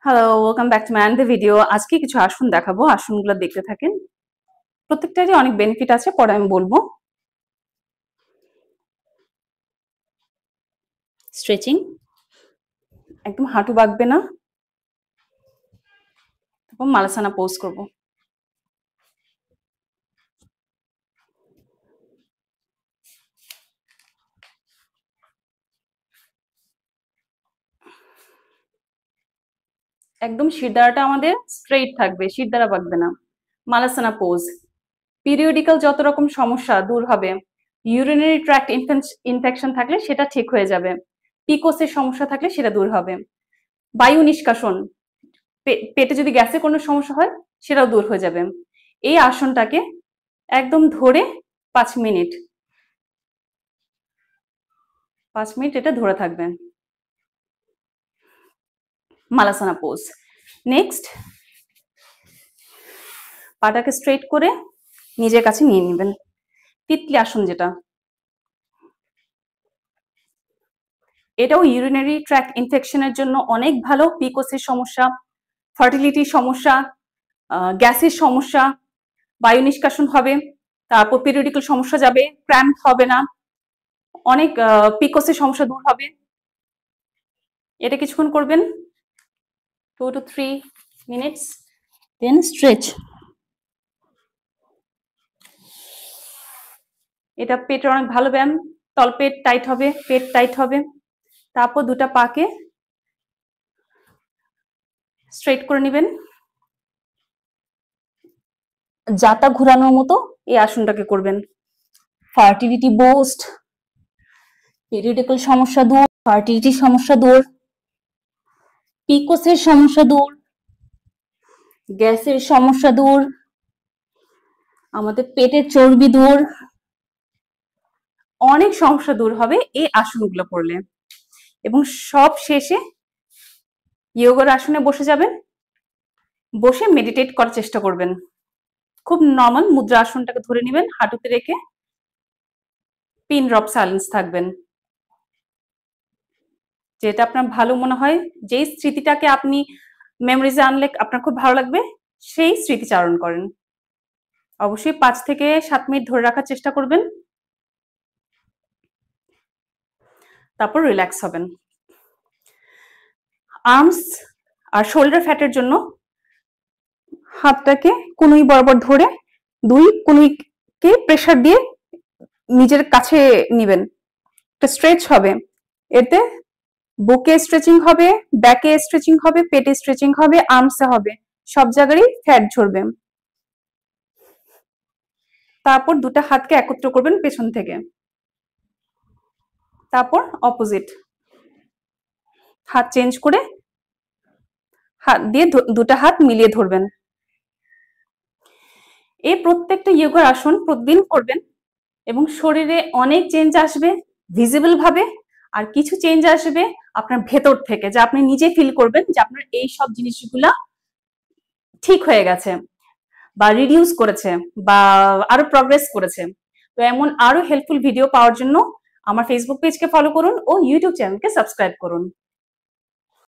Hello, welcome back to my another video. আজকে কিছু আসন দেখাবো, আসনগুলো দেখতে থাকেন। প্রত্যেকটারই অনেক বেনিফিট আছে, পরে আমি বলবো। স্ট্রেচিং, একদম হাঁটু বাঁকবে না। তারপর মালাসানা পোজ করব। একদম শিরদাঁড়াটা আমাদের স্ট্রেইট থাকবে, শিরদাঁড়া বাঁকবে না। মালাসানা পোজ, পিরিয়ডিক্যাল যত রকম সমস্যা দূর হবে। ইউরিনারি ট্র্যাক্ট ইনফেকশন থাকলে সেটা ঠিক হয়ে যাবে। পিকোসের সমস্যা থাকলে সেটা দূর হবে। বায়ু নিষ্কাশন, পেটে যদি গ্যাসের কোনো সমস্যা হয় সেটাও দূর হয়ে যাবে। এই আসনটাকে একদম ধরে 5 মিনিট এটা ধরে থাকবেন। মালাসানা পোজ। নেক্সট, পাটাকে স্ট্রেট করে নিজের কাছে নিয়ে নেবেন। তিতলি আসন, যেটা এটাও ইউরিনারি ট্র্যাক্ট ইনফেকশনের জন্য অনেক ভালো। পিকোসের সমস্যা, ফার্টিলিটির সমস্যা, গ্যাসের সমস্যা, বায়ু নিষ্কাশন হবে। তারপর পিরিয়ডিক্যাল সমস্যা যাবে, ক্র্যাম্প হবে না, অনেক পিকোসের সমস্যা দূর হবে। এটা কিছুক্ষণ করবেন, 2 to 3 minutes, দেন স্ট্রেচ। এটা পেটের অনেক ভালো ব্যায়াম। তলপেট টাইট হবে, পেট টাইট হবে। তারপর দুটা পাকে স্ট্রেট করে নেবেন, জাতা ঘোরানোর মতো এই আসনটাকে করবেন। ফার্টিলিটি বুস্ট, পিরিয়ডিক্যাল সমস্যা দূর, ফার্টিলিটির সমস্যা দূর, পিকোসের সমস্যা দূর, গ্যাসের সমস্যা দূর, আমাদের পেটের চর্বি দূর, অনেক সমস্যা দূর হবে এই আসনগুলো করলে। এবং সব শেষে যোগার আসনে বসে যাবেন, বসে মেডিটেট করার চেষ্টা করবেন। খুব নর্মাল মুদ্রা আসনটাকে ধরে নেবেন, হাঁটুতে রেখে পিন ড্রপ সাইলেন্স থাকবেন। যেটা আপনার ভালো মনে হয়, যেই স্মৃতিটাকে আপনি মেমোরিজে আনলে আপনার খুব ভালো লাগবে, সেই স্মৃতিচারণ করেন। অবশ্যই 5 থেকে 7 মিনিট ধরে রাখার চেষ্টা করবেন, তারপর রিল্যাক্স হবেন। আর্মস আর শোল্ডার ফ্যাটের জন্য হাতটাকে কনুই বরাবর ধরে 2 কনুইকে প্রেসার দিয়ে নিজের কাছে নিবেন। একটা স্ট্রেচ হবে, এতে বুকে স্ট্রেচিং হবে, ব্যাকে স্ট্রেচিং হবে, পেটে স্ট্রেচিং হবে, আর্মসে হবে, সব জায়গারই ফ্যাট ঝরবে। তারপর দুটা হাতকে একত্র করবেন পেছন থেকে। তারপর অপোজিট হাত চেঞ্জ করে হাত দিয়ে দুটা হাত মিলিয়ে ধরবেন। এই প্রত্যেকটা যোগার আসন প্রতিদিন করবেন এবং শরীরে অনেক চেঞ্জ আসবে ভিজিবল ভাবে, আর কিছু চেঞ্জ আসবে আপনার ভেতর থেকে, যা আপনি নিজে ফিল করবেন যে আপনার এই সব জিনিসগুলা ঠিক হয়ে গেছে বা রিডিউস করেছে বা আরো প্রগ্রেস করেছে। তো এমন আরো হেল্পফুল ভিডিও পাওয়ার জন্য আমার ফেসবুক পেজকে ফলো করুন ও ইউটিউব চ্যানেলকে সাবস্ক্রাইব করুন।